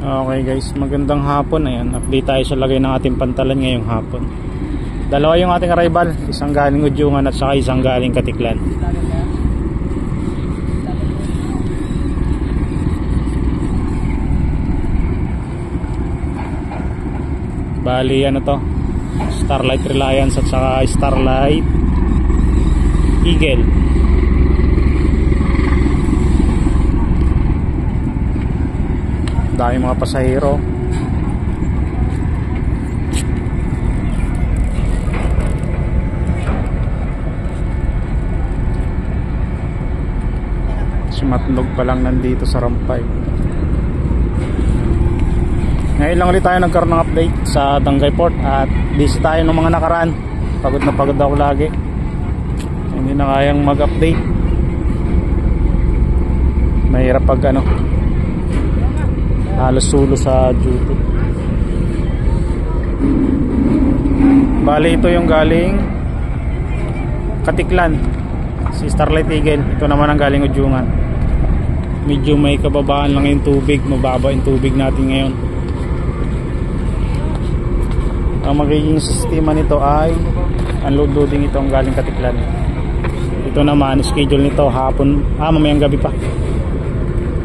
Okay guys, magandang hapon. Ayan, update tayo sa lagay ng ating pantalan ngayong hapon. Dalawa yung ating arrival, isang galing Udyungan at saka isang galing Katiklan. Bali ano to, Starlight Reliance at saka Starlight Eagle. Dami mga pasahero. Si Matnog pa lang nandito sa Rampay. Ngayon lang ulit tayo nagkaroon ng update sa Dangay Port at busy tayo ng mga nakaraan. Pagod na pagod ako lagi, hindi na kayang mag-update. Mahirap pag ano, halos sulo sa duty. Bali ito yung galing Katiklan, si Starlight Eagle. Ito naman ang galing Udyungan. Medyo may kababaan lang yung tubig, mababa yung tubig natin ngayon. Ang magiging sistema nito ay unload loading. Ito ang galing Katiklan. Ito naman schedule nito hapon, mamayang gabi pa.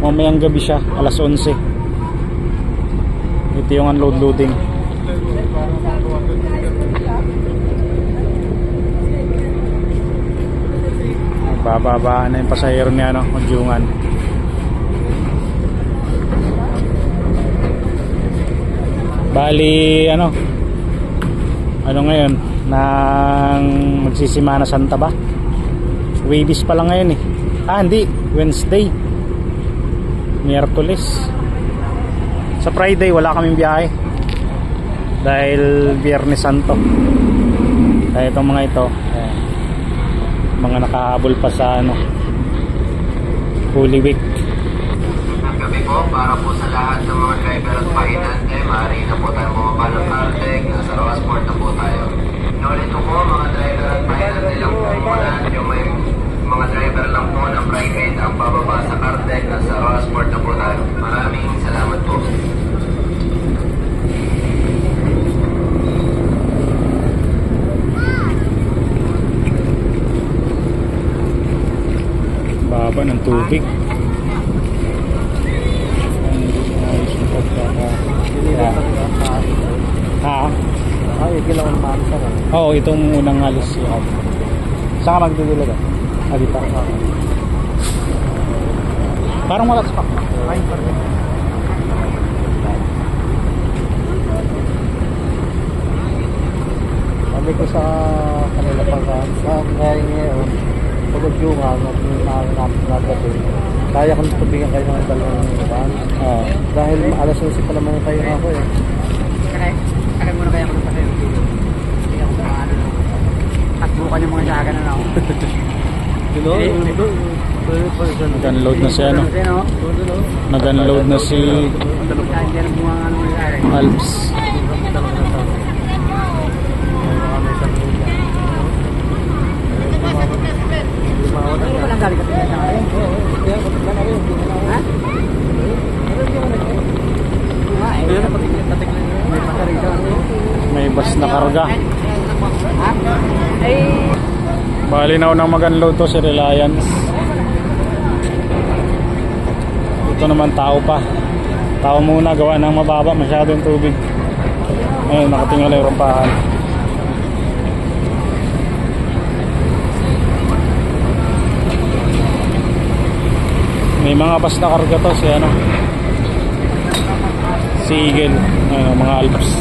Mamayang gabi siya, alas 11. Ito yung unload loading. Bababaan na yung pasahero niya, no, Udyungan. Bali ano ngayon, nang magsisimana Santa ba? Webis pa lang ngayon eh. Hindi, Wednesday, Miyerkules. Sa Friday wala kaming biyahe dahil Biyernes Santo. Kaya itong mga ito, mga nakahabol pa sa ano, Holy Week. Gabi po, para po sa lahat ng mga driver at pahinante, maaari na po tayo bumaba ng Caltech, nasa Roas Port na po tayo. Inulit ko po, mga driver at pahinante lang po muna, yung may mga driver lang po na private ang bababa sa Caltech, nasa Roas Port na po tayo. Maraming salamat po. Baba ng tubig. Oo, itong unang alis yun. Saan ka magdudula ka? Dito. Parang wala sa pak. Sabi ko sa kanila pa sa ngayon ngayon, pag Udyungan kaya kong tubigan kayo ng dalawang van. Dahil alas 11 pa naman kayo ako eh. Kaya muna kaya ako sa kayo. Hindi ako sa ano. Takbukan yung mga jaga na ako. Nag-unload na si ano. Nag-unload na si Alps. Walang galing Katiklan na rin. May bus na karga. Bali na unang mag-unload to si Reliance. Ito naman tao pa. Tao muna, gawa ng mababa, masyado yung tubig. Ayun, nakatingala yung rampahan. May mga bus na karga to si ano, si Eagle. Ayun, mga Alps.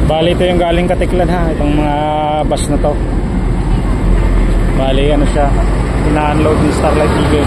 Bali ito yung galing Katiklan ha, itong mga bus na to. Bali ano siya, ina-unload ni Starlight Eagle.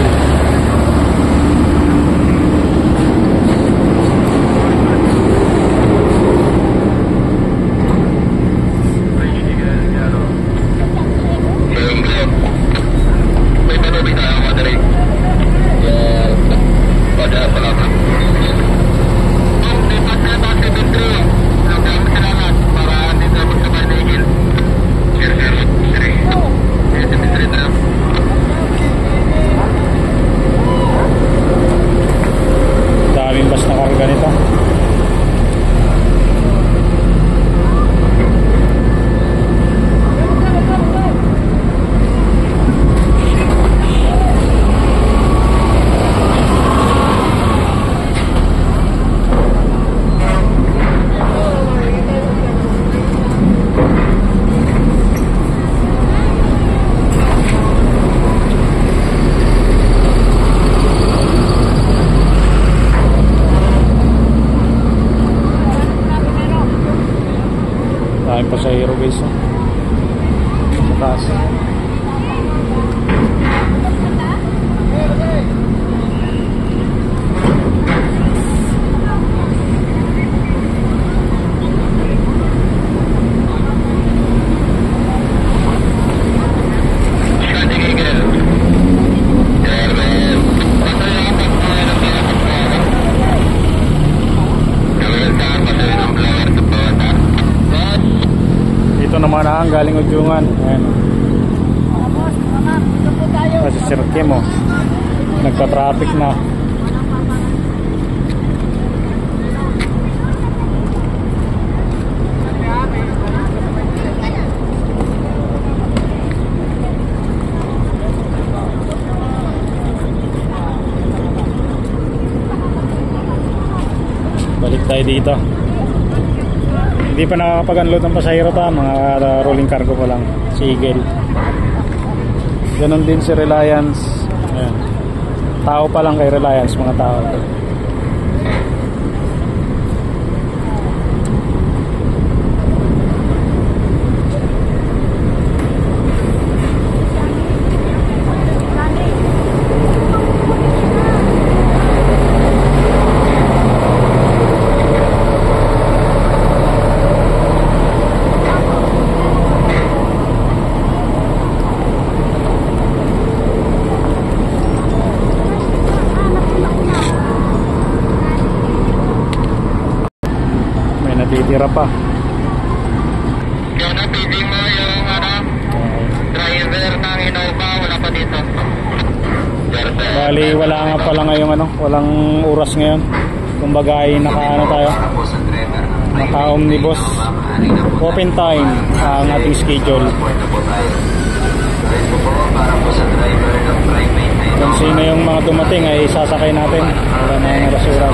Dahil pasahero guys, oh. Sa taas. Naman ang galing Ujungan. Ayan. Kasi Sir Kim, oh. Nagka-traffic na. Balik tayo dito. Hindi pa nakakapag-unload ng pasahero ta, mga rolling cargo pa lang, si Eagle. Ganon din si Reliance. Ayan. Tao pa lang kay Reliance, mga tao. Titira pa. Yung napiling mo yung driver ng Innova, wala pa dito. Bali wala nga pala ngayong walang oras ngayon. Kumbaga ay tayo. Naka-omnibus. Open time ang ating schedule. Kung sino yung mga dumating ay sasakay natin. Wala na yung rasurat.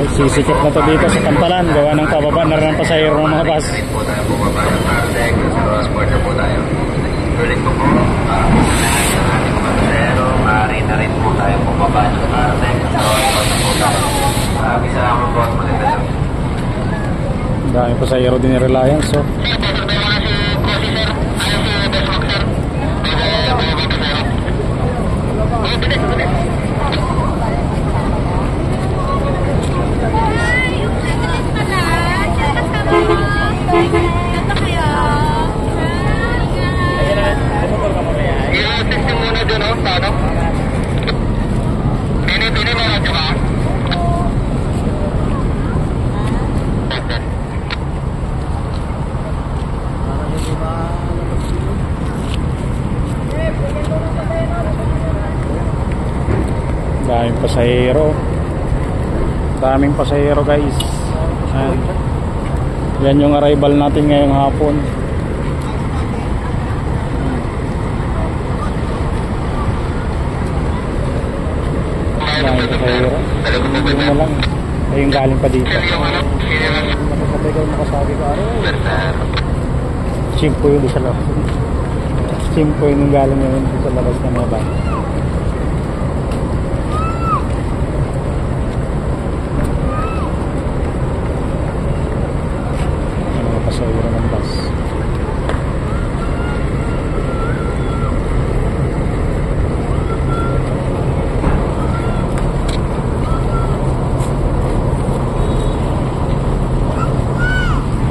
Okay, sisikip na to dito sa Tampalan. Gawa ng pababa na rin ang pasahero ng mga bus. Ulit po po, maaari na rin po tayo bumaba ng Artec. Maraming salamat po at maganda lang. Dahil pasahero din ni Reliance, so. Daming pasahero. Daming pasahero guys. Yan yung arrival natin ngayong hapon. Daming pasahero. Hindi mo lang. Ayun galing pa dito. Makasabay ka, makasabi ka. Chimpo yun sa labas. Chimpo yun yung galing yun sa labas ng mga bata. Pasahero ng bus.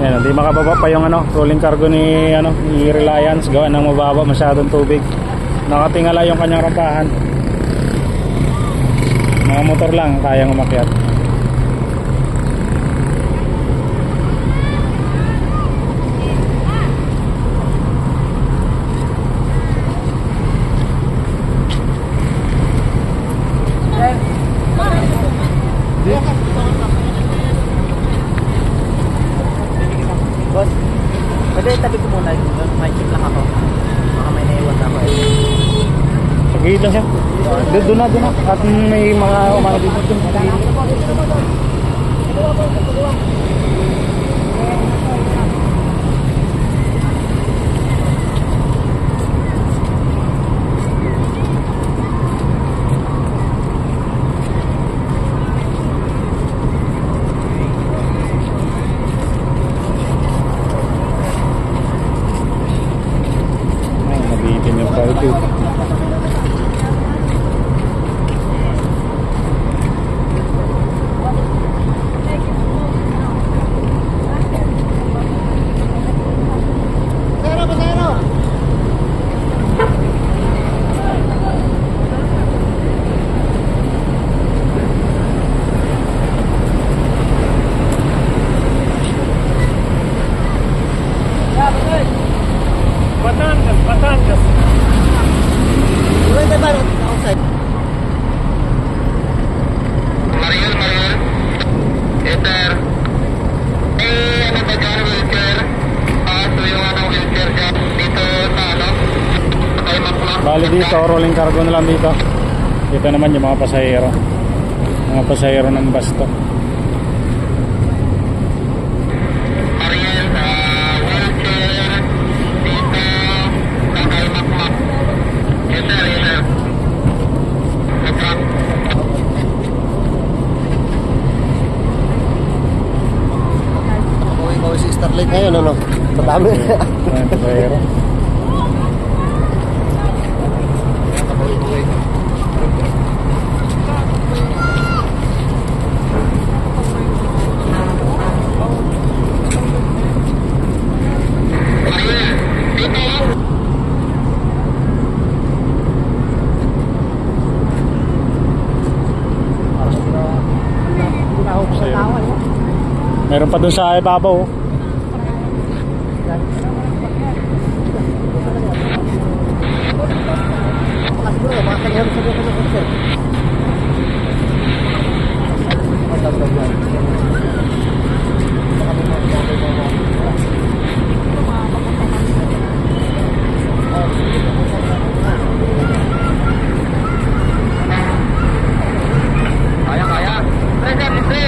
Yan, hindi makababa pa yung rolling cargo ni ni Reliance, gawa ng mababa, masyadong tubig. Nakatingala yung kanyang rampahan. Mga motor lang kayang umakyat. Boss, pwede tabi ko muna. May check lang ako. Baka may naiwan ako eh. Sagid lang siya. Doon na. At may mga umano dito. you. Batangas. Mariel, Ether. Ano ba dyan, wheelchair? So yung wheelchair dyan, dito sa kay Makmak. Bali dito, rolling cargo na lang dito. Dito naman yung mga pasahero. Mga pasahero ng bus to. Mariel, wheelchair, dito sa kay Makmak. Ether. Makmak. Bawi si Starlight ngayon, ano? Madami. Mga pasahero. Meron pa dun sa ibabaw. Kaya. Libre.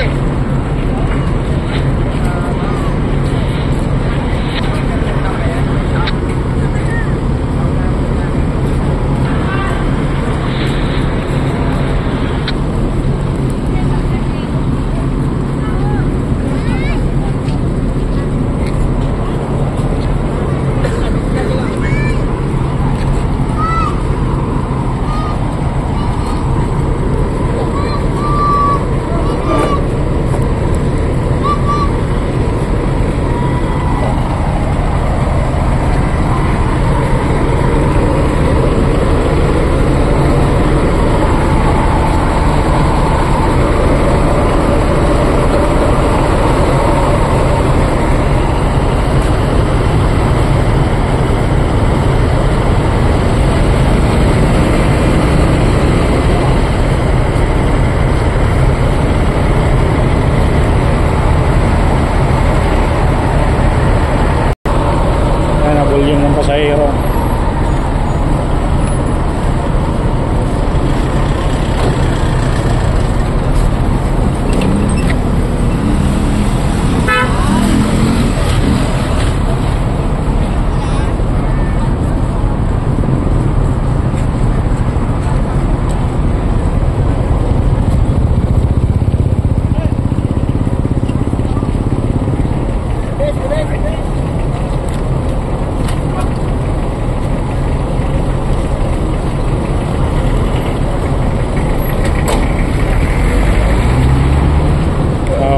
Volume ng pasahero.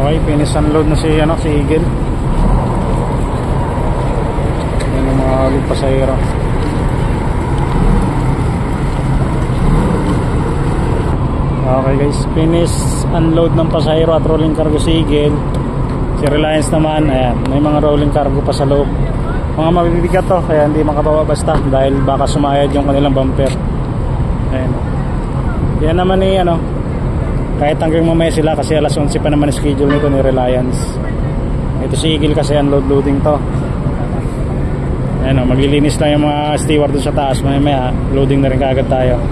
Okay, finish-unload na si Eagle. Yan ang mga ulit pasahero. Okay guys, finish-unload ng pasahero at rolling cargo si Eagle. Si Reliance naman, ayan, may mga rolling cargo pa sa loob. Mga mabibigat to, kaya hindi makababa basta dahil baka sumayad yung kanilang bumper. Ayan. Yan naman ni kahit hanggang mamaya sila kasi alas 11 pa naman schedule nito ni Reliance. Ito si Eagle kasi unload loading to. Ayan maglilinis lang yung mga steward doon sa taas. Mamaya loading na rin kaagad tayo.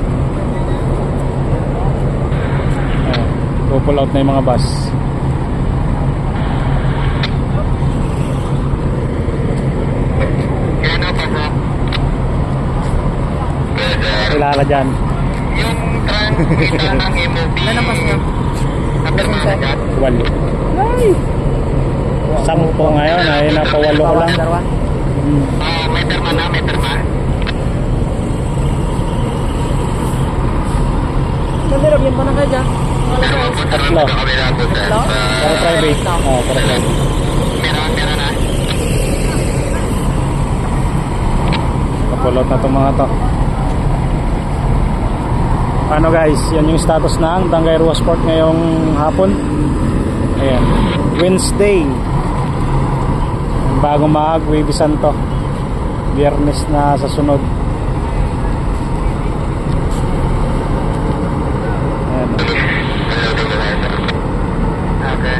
Ayan, pull out na yung mga bus. Kilala dyan. Yung trunk kita ng MOB. Ilan ang bus niyo? Walo. Ay! 10 ngayon ay napawalo ko lang. Meter man. Iyan pa na kayo dyan. Tatlo. Para private. Oo, para private. Kapulot na itong mga to. Ano guys, yan yung status ng Tangay Ruas Port ngayong hapon. Ayan, Wednesday. Bago mag-Webisan to. Biyernes na sa sunod. Ayan.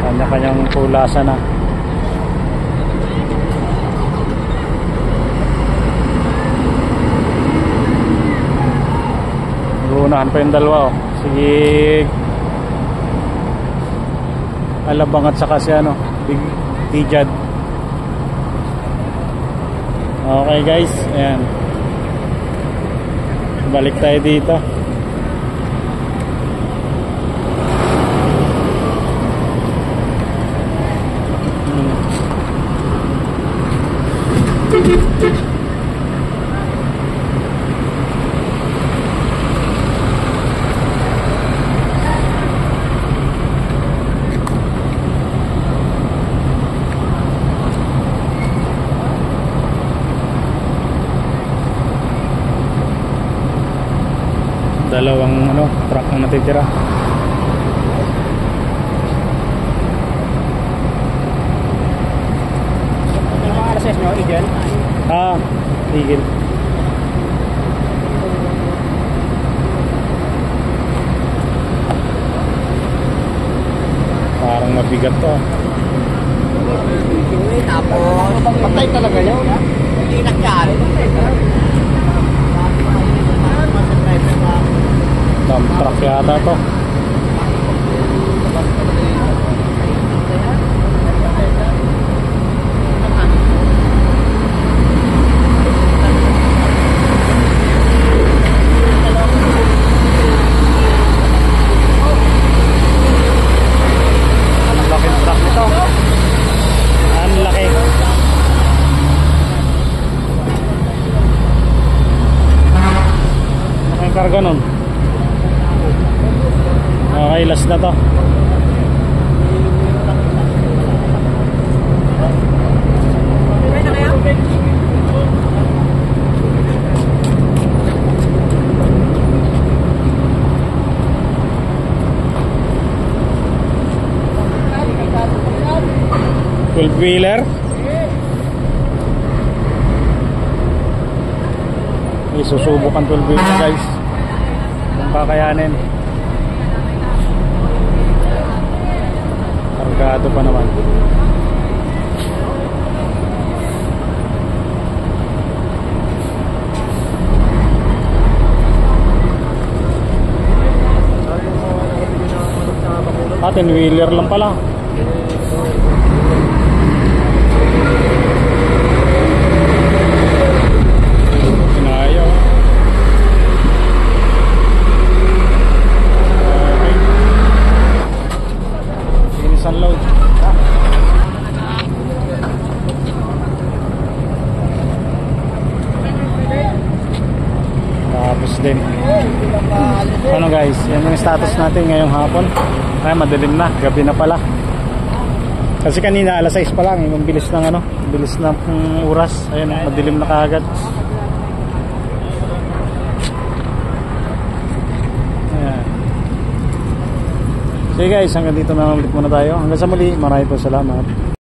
Kanya-kanyang pulasan na. Unahan pa yung dalawa, oh. Sige Alabang at saka si ano, Big Tijad. Okay guys, ayan. Balik tayo dito. Dalawang ano, truck ang natitira. Ano ang alas nyo, Eagle? Eagle. Parang mabigat to. Tapos, patay talaga yun. Hindi nakyari. Dump truck yata to. Ang laking truck nito. Ang laki. Laking karga nun. Okay, last na to. Wheeler. Isusubukan 12-wheeler guys. Kung kakayanin. Kargado pa naman. Atin wheeler lang pala. Inayaw. Okay. Finish load. Tapos din. Ano guys, yan yung status natin ngayong hapon. Ay, madilim na, gabi na pala. Kasi kanina alas 6 pa lang, yung bilis ng ano, bilis ng oras. Ayun, madilim na kaagad. Ayan. Sige guys, hanggang dito na ulit muna tayo. Hanggang sa muli, maraming po salamat.